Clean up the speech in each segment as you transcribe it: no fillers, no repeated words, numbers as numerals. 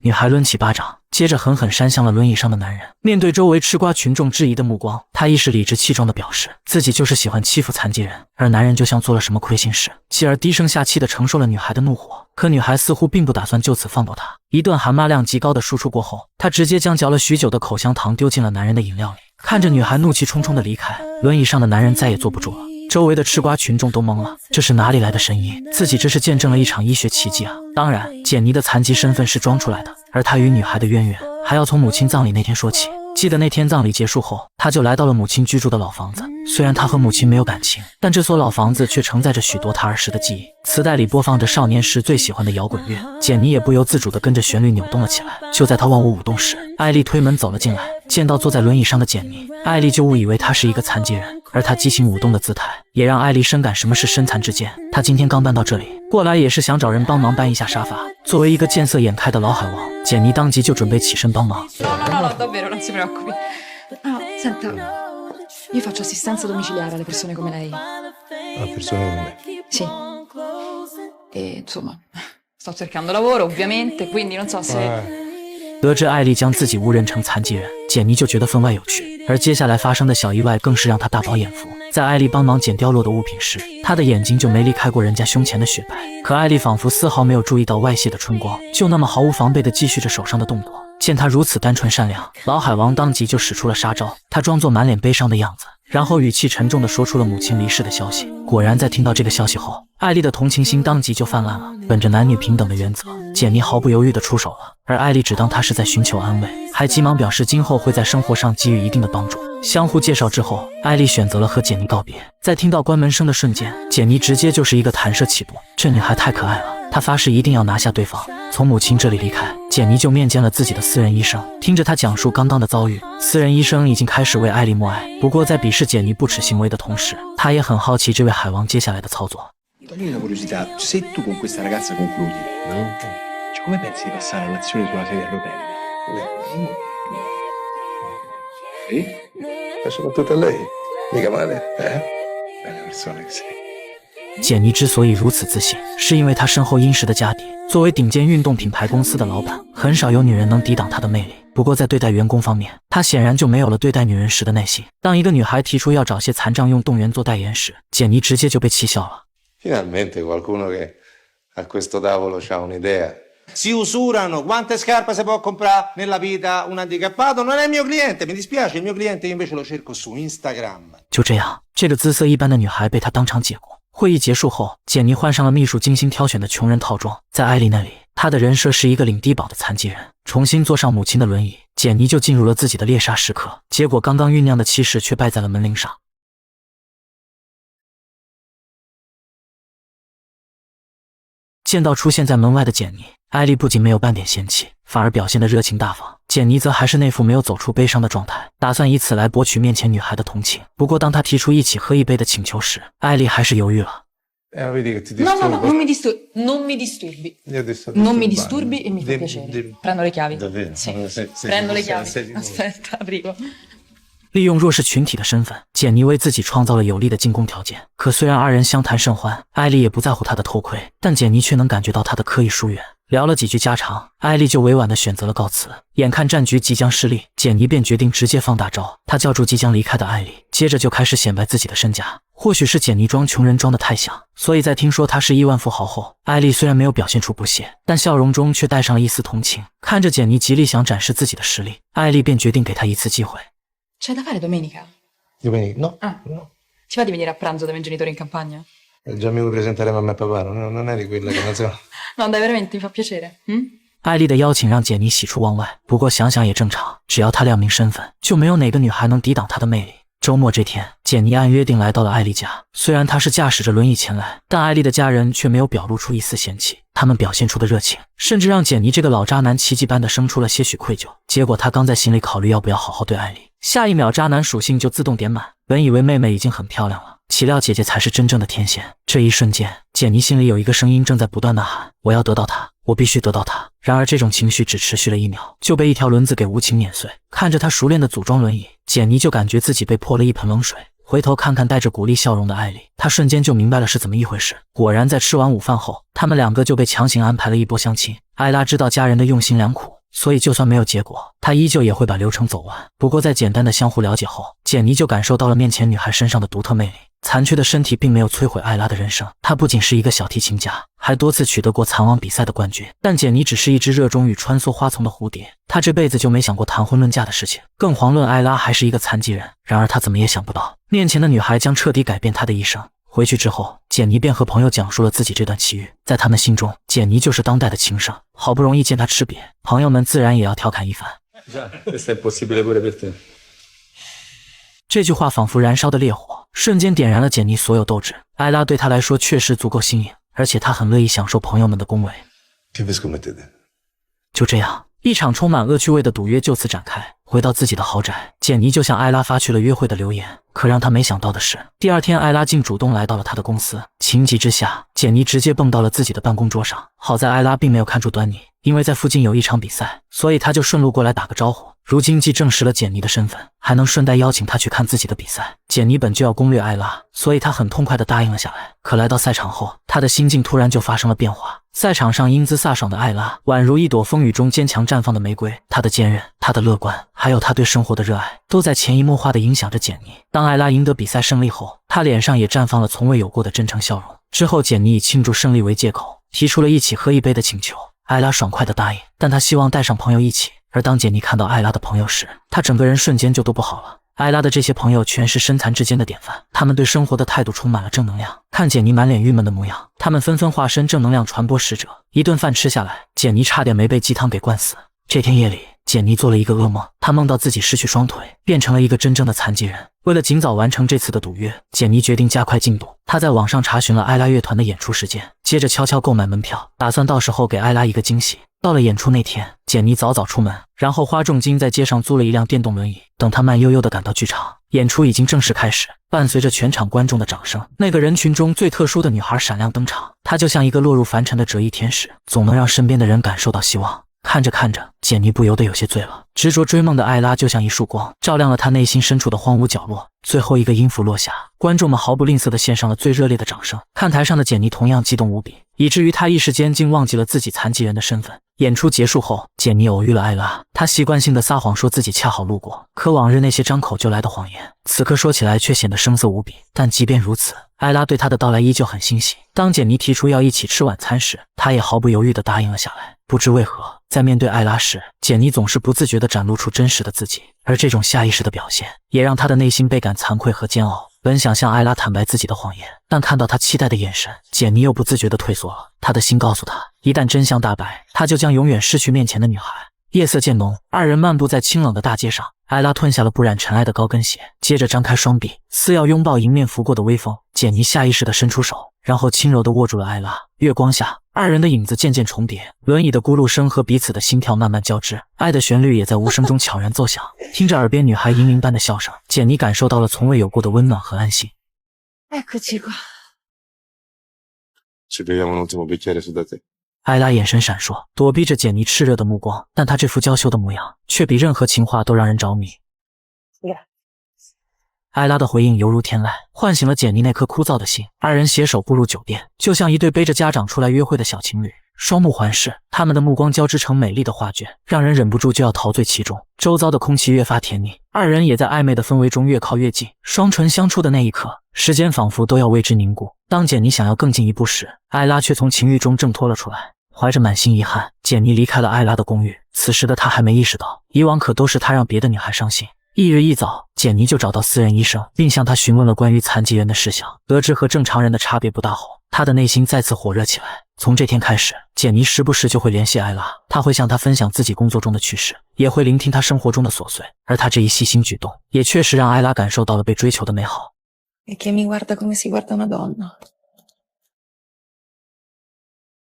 女孩抡起巴掌，接着狠狠扇向了轮椅上的男人。面对周围吃瓜群众质疑的目光，她一时理直气壮地表示自己就是喜欢欺负残疾人，而男人就像做了什么亏心事，继而低声下气地承受了女孩的怒火。可女孩似乎并不打算就此放过他，一顿含骂量极高的输出过后，她直接将嚼了许久的口香糖丢进了男人的饮料里。看着女孩怒气冲冲地离开，轮椅上的男人再也坐不住了。周围的吃瓜群众都懵了，这是哪里来的神医？自己这是见证了一场医学奇迹啊！当然，简妮的残疾身份是装出来的，而她与女孩的渊源还要从母亲葬礼那天说起。记得那天葬礼结束后，她就来到了母亲居住的老房子。虽然她和母亲没有感情，但这所老房子却承载着许多她儿时的记忆。磁带里播放着少年时最喜欢的摇滚乐，简妮也不由自主地跟着旋律扭动了起来。就在她忘我舞动时，艾丽推门走了进来，见到坐在轮椅上的简妮，艾丽就误以为她是一个残疾人，而她激情舞动的姿态也让艾丽深感什么是身残志坚。她今天刚搬到这里，过来也是想找人帮忙搬一下沙发。作为一个见色眼开的老海王，简妮当即就准备起身帮忙。No, davvero, non si preoccupi. Ah, senta, io faccio assistenza domiciliare alle persone come lei. A persone come me? Sì. E insomma, sto cercando lavoro, ovviamente, quindi non so se... 得知艾丽将自己误认成残疾人，简妮就觉得分外有趣，而接下来发生的小意外更是让她大饱眼福。在艾丽帮忙捡掉落的物品时，她的眼睛就没离开过人家胸前的雪白，可艾丽仿佛丝毫没有注意到外泄的春光，就那么毫无防备地继续着手上的动作。见她如此单纯善良，老海王当即就使出了杀招，他装作满脸悲伤的样子，然后语气沉重地说出了母亲离世的消息。果然在听到这个消息后，艾丽的同情心当即就泛滥了。本着男女平等的原则，简妮毫不犹豫地出手了，而艾丽只当她是在寻求安慰，还急忙表示今后会在生活上给予一定的帮助。相互介绍之后，艾丽选择了和简妮告别。在听到关门声的瞬间，简妮直接就是一个弹射起步，这女孩太可爱了，她发誓一定要拿下对方。从母亲这里离开，简妮就面见了自己的私人医生，听着她讲述刚刚的遭遇，私人医生已经开始为艾丽默哀。不过在鄙视简妮不耻行为的同时，他也很好奇这位海王接下来的操作。Toglimi una curiosità, se tu con questa ragazza concludi, cioè come pensi di passare all'azione sulla sedia a rotelle? Sì? E soprattutto a lei? Mica male, eh? Bella persona che sei. 简妮之所以如此自信，是因为她身后殷实的家底。作为顶尖运动品牌公司的老板，很少有女人能抵挡她的魅力。不过在对待员工方面，她显然就没有了对待女人时的耐心。当一个女孩提出要找些残障用动员做代言时，简妮直接就被气笑了。Finalmente qualcuno che a questo tavolo c'ha un'idea. Si usurano, quante scarpe si può comprare nella vita un handicappato? Non è il mio cliente, mi dispiace, il mio cliente io invece lo cerco su Instagram. 就这样，这个姿色一般的女孩被他当场解雇。会议结束后，简妮换上了秘书精心挑选的穷人套装，在艾丽那里，她的人设是一个领低保的残疾人。重新坐上母亲的轮椅，简妮就进入了自己的猎杀时刻。结果刚刚酝酿的气势却败在了门铃上。见到出现在门外的简妮，艾丽不仅没有半点嫌弃，反而表现得热情大方。简妮则还是那副没有走出悲伤的状态，打算以此来博取面前女孩的同情。不过当她提出一起喝一杯的请求时，艾丽还是犹豫了。Vedi che ti No, disturbo. no, no, non mi disturbi. Io ti sto Non mi disturbando. disturbi e mi fa piacere. Dimmi. Prendo le chiavi. Davvero? Sì, Sei prendo le sei- chiavi. sei- Aspetta, arrivo. 利用弱势群体的身份，简妮为自己创造了有利的进攻条件。可虽然二人相谈甚欢，艾丽也不在乎他的偷窥，但简妮却能感觉到他的刻意疏远。聊了几句家常，艾丽就委婉地选择了告辞。眼看战局即将失利，简妮便决定直接放大招。她叫住即将离开的艾丽，接着就开始显摆自己的身家。或许是简妮装穷人装得太像，所以在听说他是亿万富豪后，艾丽虽然没有表现出不屑，但笑容中却带上了一丝同情。看着简妮极力想展示自己的实力，艾丽便决定给她一次机会。C'è da fare domenica? Domenica? No. Ah. No. Ti va di venire a pranzo dai miei genitori in campagna? Già mi vuoi presentare mamma e papà, non eri quella che non so. No, dai, veramente, mi fa piacere. Mm? 艾丽的邀请让简妮喜出望外，不过想想也正常，只要她亮明身份，就没有哪个女孩能抵挡她的魅力。周末这天，简妮按约定来到了艾丽家。虽然她是驾驶着轮椅前来，但艾丽的家人却没有表露出一丝嫌弃，他们表现出的热情，甚至让简妮这个老渣男奇迹般的生出了些许愧疚。结果他刚在心里考虑要不要好好对艾丽，下一秒渣男属性就自动点满。本以为妹妹已经很漂亮了，岂料姐姐才是真正的天仙。这一瞬间，简妮心里有一个声音正在不断呐喊：我要得到她，我必须得到她。然而这种情绪只持续了1秒，就被一条轮子给无情碾碎。看着她熟练的组装轮椅，简妮就感觉自己被泼了一盆冷水。回头看看带着鼓励笑容的艾丽，他瞬间就明白了是怎么一回事。果然，在吃完午饭后，他们两个就被强行安排了一波相亲。艾拉知道家人的用心良苦，所以就算没有结果，她依旧也会把流程走完。不过在简单的相互了解后，简妮就感受到了面前女孩身上的独特魅力。残缺的身体并没有摧毁艾拉的人生，她不仅是一个小提琴家，还多次取得过残王比赛的冠军。但简妮只是一只热衷于穿梭花丛的蝴蝶，她这辈子就没想过谈婚论嫁的事情，更遑论艾拉还是一个残疾人。然而她怎么也想不到，面前的女孩将彻底改变她的一生。回去之后，简妮便和朋友讲述了自己这段奇遇。在他们心中，简妮就是当代的情圣，好不容易见她吃瘪，朋友们自然也要调侃一番。这句话仿佛燃烧的烈火，瞬间点燃了简妮所有斗志。艾拉对她来说确实足够新颖，而且她很乐意享受朋友们的恭维。就这样，一场充满恶趣味的赌约就此展开。回到自己的豪宅，简妮就向艾拉发去了约会的留言。可让她没想到的是，第二天艾拉竟主动来到了她的公司。情急之下，简妮直接蹦到了自己的办公桌上。好在艾拉并没有看出端倪，因为在附近有一场比赛，所以他就顺路过来打个招呼。如今既证实了简妮的身份，还能顺带邀请她去看自己的比赛。简妮本就要攻略艾拉，所以她很痛快地答应了下来。可来到赛场后，她的心境突然就发生了变化。赛场上英姿飒爽的艾拉，宛如一朵风雨中坚强绽放的玫瑰。她的坚韧，她的乐观，还有她对生活的热爱，都在潜移默化地影响着简妮。当艾拉赢得比赛胜利后，她脸上也绽放了从未有过的真诚笑容。之后，简妮以庆祝胜利为借口，提出了一起喝一杯的请求。艾拉爽快地答应，但她希望带上朋友一起。而当简妮看到艾拉的朋友时，她整个人瞬间就都不好了。艾拉的这些朋友全是身残志坚的典范，他们对生活的态度充满了正能量。看简妮满脸郁闷的模样，他们纷纷化身正能量传播使者。一顿饭吃下来，简妮差点没被鸡汤给灌死。这天夜里，简妮做了一个噩梦，她梦到自己失去双腿，变成了一个真正的残疾人。为了尽早完成这次的赌约，简妮决定加快进度。她在网上查询了艾拉乐团的演出时间，接着悄悄购买门票，打算到时候给艾拉一个惊喜。到了演出那天，简妮早早出门，然后花重金在街上租了一辆电动轮椅。等她慢悠悠地赶到剧场，演出已经正式开始。伴随着全场观众的掌声，那个人群中最特殊的女孩闪亮登场。她就像一个落入凡尘的折翼天使，总能让身边的人感受到希望。看着看着，简妮不由得有些醉了。执着追梦的艾拉就像一束光，照亮了她内心深处的荒芜角落。最后一个音符落下，观众们毫不吝啬地献上了最热烈的掌声。看台上的简妮同样激动无比，以至于她一时间竟忘记了自己残疾人的身份。演出结束后，简妮偶遇了艾拉，她习惯性的撒谎说自己恰好路过，可往日那些张口就来的谎言，此刻说起来却显得生涩无比。但即便如此，艾拉对她的到来依旧很欣喜。当简妮提出要一起吃晚餐时，她也毫不犹豫地答应了下来。不知为何，在面对艾拉时，简妮总是不自觉地展露出真实的自己，而这种下意识的表现，也让她的内心倍感惭愧和煎熬。本想向艾拉坦白自己的谎言，但看到她期待的眼神，简妮又不自觉地退缩了。她的心告诉她，一旦真相大白，她就将永远失去面前的女孩。夜色渐浓，二人漫步在清冷的大街上。艾拉褪下了不染尘埃的高跟鞋，接着张开双臂，似要拥抱迎面拂过的微风。简妮下意识地伸出手，然后轻柔地握住了艾拉。月光下，二人的影子渐渐重叠，轮椅的咕噜声和彼此的心跳慢慢交织，爱的旋律也在无声中悄然奏响。听着耳边女孩银铃般的笑声，简妮感受到了从未有过的温暖和安心。Eccoci qua. Ci beviamo un ultimo bicchiere su da te. 艾拉眼神闪烁，躲避着简妮炽热的目光，但她这副娇羞的模样，却比任何情话都让人着迷。艾拉的回应犹如天籁，唤醒了简妮那颗枯燥的心。二人携手步入酒店，就像一对背着家长出来约会的小情侣，双目环视，他们的目光交织成美丽的画卷，让人忍不住就要陶醉其中。周遭的空气越发甜腻，二人也在暧昧的氛围中越靠越近。双唇相触的那一刻，时间仿佛都要为之凝固。当简妮想要更进一步时，艾拉却从情欲中挣脱了出来。怀着满心遗憾，简妮离开了艾拉的公寓。此时的她还没意识到，以往可都是她让别的女孩伤心。翌日一早，简妮就找到私人医生，并向他询问了关于残疾人的事项。得知和正常人的差别不大后，她的内心再次火热起来。从这天开始，简妮时不时就会联系艾拉，她会向他分享自己工作中的趣事，也会聆听他生活中的琐碎。而她这一细心举动，也确实让艾拉感受到了被追求的美好。E che mi guarda come si guarda una donna.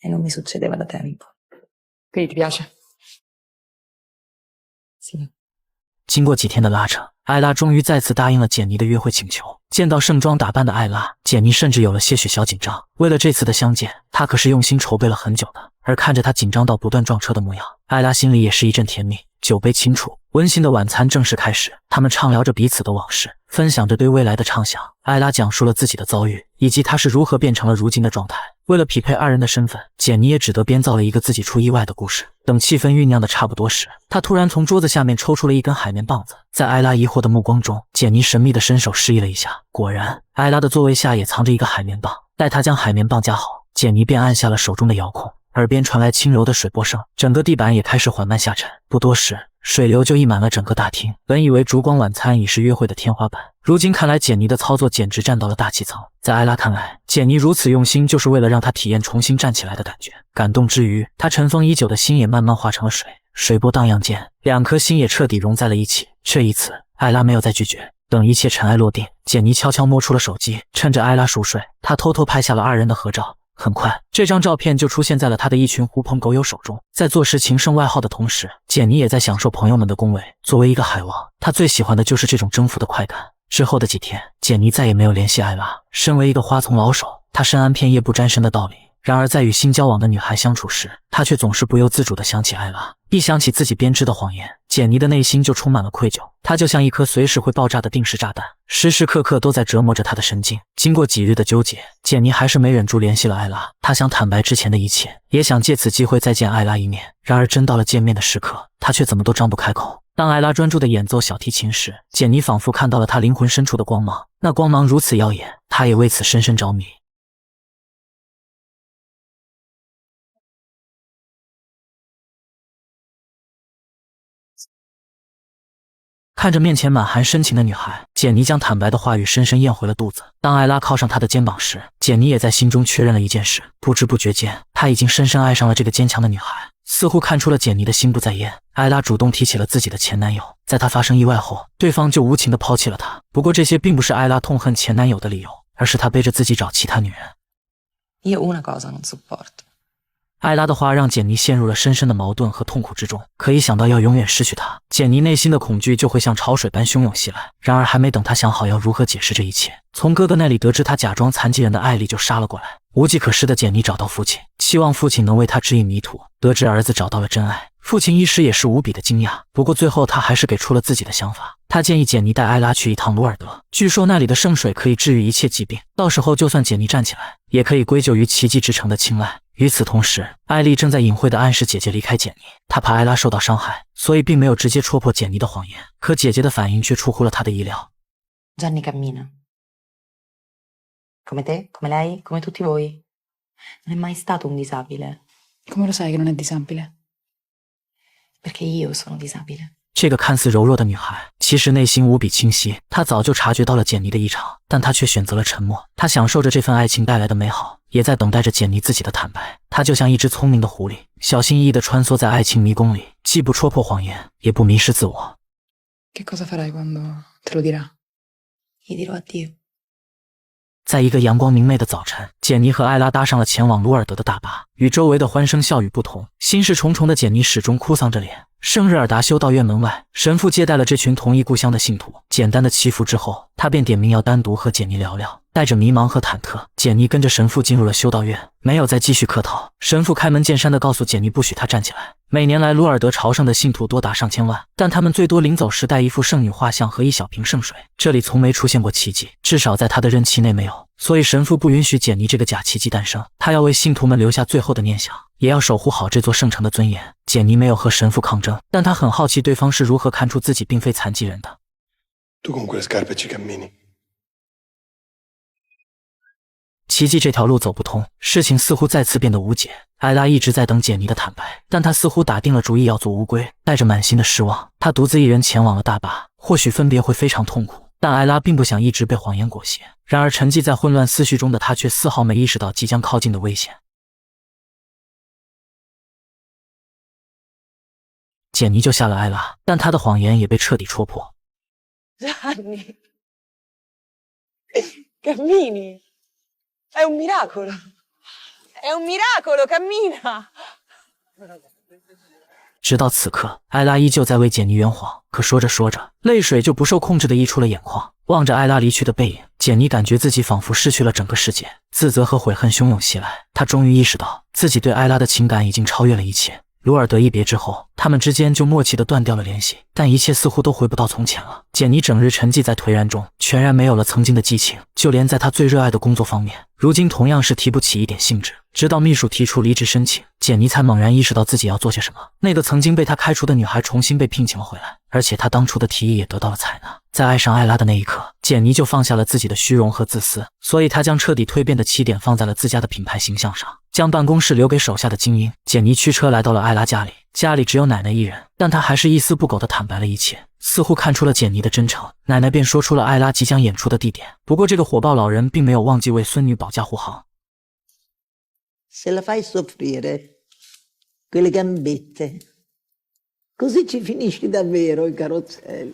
E non mi succedeva da tempo. Quindi ti piace? Sì. 经过几天的拉扯，艾拉终于再次答应了简妮的约会请求。见到盛装打扮的艾拉，简妮甚至有了些许小紧张。为了这次的相见，她可是用心筹备了很久的。而看着她紧张到不断撞车的模样，艾拉心里也是一阵甜蜜。酒杯轻触，温馨的晚餐正式开始，他们畅聊着彼此的往事，分享着对未来的畅想。艾拉讲述了自己的遭遇，以及她是如何变成了如今的状态。为了匹配二人的身份，简妮也只得编造了一个自己出意外的故事。等气氛酝酿的差不多时，她突然从桌子下面抽出了一根海绵棒子，在艾拉疑惑的目光中，简妮神秘的伸手示意了一下，果然，艾拉的座位下也藏着一个海绵棒。待她将海绵棒夹好，简妮便按下了手中的遥控，耳边传来轻柔的水波声，整个地板也开始缓慢下沉。不多时，水流就溢满了整个大厅。本以为烛光晚餐已是约会的天花板，如今看来简妮的操作简直站到了大气层。在艾拉看来，简妮如此用心就是为了让她体验重新站起来的感觉。感动之余，她尘封已久的心也慢慢化成了水，水波荡漾间，两颗心也彻底融在了一起。却一次，艾拉没有再拒绝。等一切尘埃落定，简妮悄悄摸出了手机，趁着艾拉熟睡，她偷偷拍下了二人的合照。很快，这张照片就出现在了他的一群狐朋狗友手中。在坐视情圣外号的同时，简妮也在享受朋友们的恭维。作为一个海王，他最喜欢的就是这种征服的快感。之后的几天，简妮再也没有联系艾拉。身为一个花丛老手，他深谙片叶不沾身的道理。然而在与新交往的女孩相处时，他却总是不由自主地想起艾拉。一想起自己编织的谎言，简妮的内心就充满了愧疚。她就像一颗随时会爆炸的定时炸弹，时时刻刻都在折磨着她的神经。经过几日的纠结，简妮还是没忍住联系了艾拉。她想坦白之前的一切，也想借此机会再见艾拉一面。然而真到了见面的时刻，她却怎么都张不开口。当艾拉专注地演奏小提琴时，简妮仿佛看到了她灵魂深处的光芒，那光芒如此耀眼，她也为此深深着迷。看着面前满含深情的女孩，简妮将坦白的话语深深咽回了肚子。当艾拉靠上她的肩膀时，简妮也在心中确认了一件事，不知不觉间，她已经深深爱上了这个坚强的女孩。似乎看出了简妮的心不在焉，艾拉主动提起了自己的前男友。在她发生意外后，对方就无情地抛弃了她。不过这些并不是艾拉痛恨前男友的理由，而是她背着自己找其他女人。Io una cosa non sopporto. 艾拉的话让简妮陷入了深深的矛盾和痛苦之中，可一想到要永远失去他，简妮内心的恐惧就会像潮水般汹涌袭来。然而还没等她想好要如何解释这一切，从哥哥那里得知她假装残疾人的艾丽就杀了过来。无计可施的简妮找到父亲，期望父亲能为她指引迷途。得知儿子找到了真爱，父亲一时也是无比的惊讶。不过最后他还是给出了自己的想法，他建议简妮带艾拉去一趟鲁尔德，据说那里的圣水可以治愈一切疾病，到时候就算简妮站起来，也可以归咎于奇迹之城的青睐。与此同时，艾丽正在隐晦地暗示姐姐离开简妮，她怕艾拉受到伤害，所以并没有直接戳破简妮的谎言。可姐姐的反应却出乎了她的意料。 Gianni cammina. Come te, come lei, come tutti voi. Non è mai stato un disabile. Come lo sai che non è disabile? Perché io sono disabile. 这个看似柔弱的女孩，其实内心无比清晰。她早就察觉到了简妮的异常，但她却选择了沉默。她享受着这份爱情带来的美好，也在等待着简妮自己的坦白。她就像一只聪明的狐狸，小心翼翼地穿梭在爱情迷宫里，既不戳破谎言，也不迷失自我。Che cosa farai quando te lo dirà? Gli dirò addio. 在一个阳光明媚的早晨，简妮和艾拉搭上了前往鲁尔德的大巴。与周围的欢声笑语不同，心事重重的简妮始终哭丧着脸。圣日尔达修道院门外，神父接待了这群同一故乡的信徒。简单的祈福之后，他便点名要单独和简妮聊聊。带着迷茫和忐忑，简妮跟着神父进入了修道院，没有再继续客套。神父开门见山地告诉简妮，不许她站起来。每年来鲁尔德朝圣的信徒多达上千万，但他们最多临走时带一幅圣女画像和一小瓶圣水。这里从没出现过奇迹，至少在他的任期内没有。所以神父不允许简妮这个假奇迹诞生，他要为信徒们留下最后的念想，也要守护好这座圣城的尊严。简妮没有和神父抗争，但他很好奇对方是如何看出自己并非残疾人的。Tu con quelle scarpe ci cammini. 奇迹这条路走不通，事情似乎再次变得无解。艾拉一直在等简妮的坦白，但她似乎打定了主意要做乌龟。带着满心的失望，她独自一人前往了大巴。或许分别会非常痛苦，但艾拉并不想一直被谎言裹挟。然而沉寂在混乱思绪中的她却丝毫没意识到即将靠近的危险。简妮救下了艾拉，但她的谎言也被彻底戳破。Gianni. Cammini. È un miracolo. È un miracolo, cammina. 直到此刻，艾拉依旧在为简妮圆谎，可说着说着，泪水就不受控制地溢出了眼眶。望着艾拉离去的背影，简妮感觉自己仿佛失去了整个世界，自责和悔恨汹涌袭来。她终于意识到，自己对艾拉的情感已经超越了一切。鲁尔德一别之后，他们之间就默契地断掉了联系。但一切似乎都回不到从前了。简妮整日沉寂在颓然中，全然没有了曾经的激情，就连在她最热爱的工作方面，如今同样是提不起一点兴致。直到秘书提出离职申请，简妮才猛然意识到自己要做些什么。那个曾经被她开除的女孩重新被聘请了回来，而且她当初的提议也得到了采纳。在爱上艾拉的那一刻，简妮就放下了自己的虚荣和自私，所以她将彻底蜕变的起点放在了自家的品牌形象上，将办公室留给手下的精英。简妮驱车来到了艾拉家里，家里只有奶奶一人，但她还是一丝不苟地坦白了一切，似乎看出了简妮的真诚。奶奶便说出了艾拉即将演出的地点。不过这个火爆老人并没有忘记为孙女保驾护航。Se la fai soffrire, quelle gambette, così ci finisci davvero il carrozzello.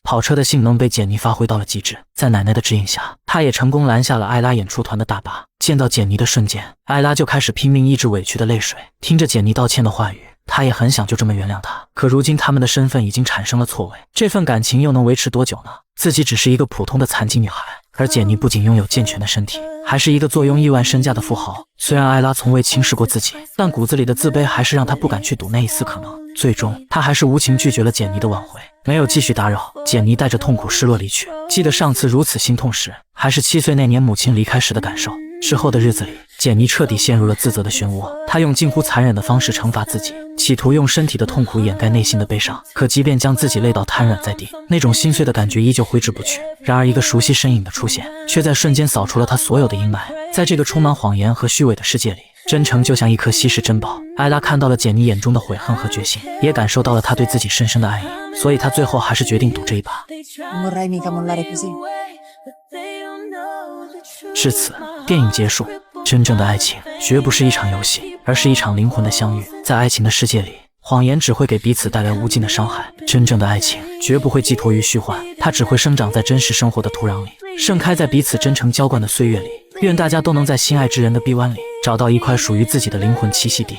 跑车的性能被简妮发挥到了极致，在奶奶的指引下，她也成功拦下了艾拉演出团的大巴。见到简妮的瞬间，艾拉就开始拼命抑制委屈的泪水。听着简妮道歉的话语，她也很想就这么原谅她。可如今他们的身份已经产生了错位，这份感情又能维持多久呢？自己只是一个普通的残疾女孩，而简妮不仅拥有健全的身体，还是一个坐拥亿万身家的富豪。虽然艾拉从未轻视过自己，但骨子里的自卑还是让她不敢去赌那一丝可能。最终，她还是无情拒绝了简妮的挽回，没有继续打扰。简妮带着痛苦失落离去。记得上次如此心痛时，还是7岁那年母亲离开时的感受。之后的日子里，简妮彻底陷入了自责的漩涡。她用近乎残忍的方式惩罚自己，企图用身体的痛苦掩盖内心的悲伤。可即便将自己累到瘫软在地，那种心碎的感觉依旧挥之不去。然而一个熟悉身影的出现，却在瞬间扫除了她所有的阴霾。在这个充满谎言和虚伪的世界里，真诚就像一颗稀世珍宝。艾拉看到了简妮眼中的悔恨和决心，也感受到了她对自己深深的爱意，所以她最后还是决定赌这一把。 Non vorrei mica mollare così. 至此，电影结束。真正的爱情绝不是一场游戏，而是一场灵魂的相遇。在爱情的世界里，谎言只会给彼此带来无尽的伤害。真正的爱情绝不会寄托于虚幻，它只会生长在真实生活的土壤里，盛开在彼此真诚浇灌的岁月里。愿大家都能在心爱之人的臂弯里，找到一块属于自己的灵魂栖息地。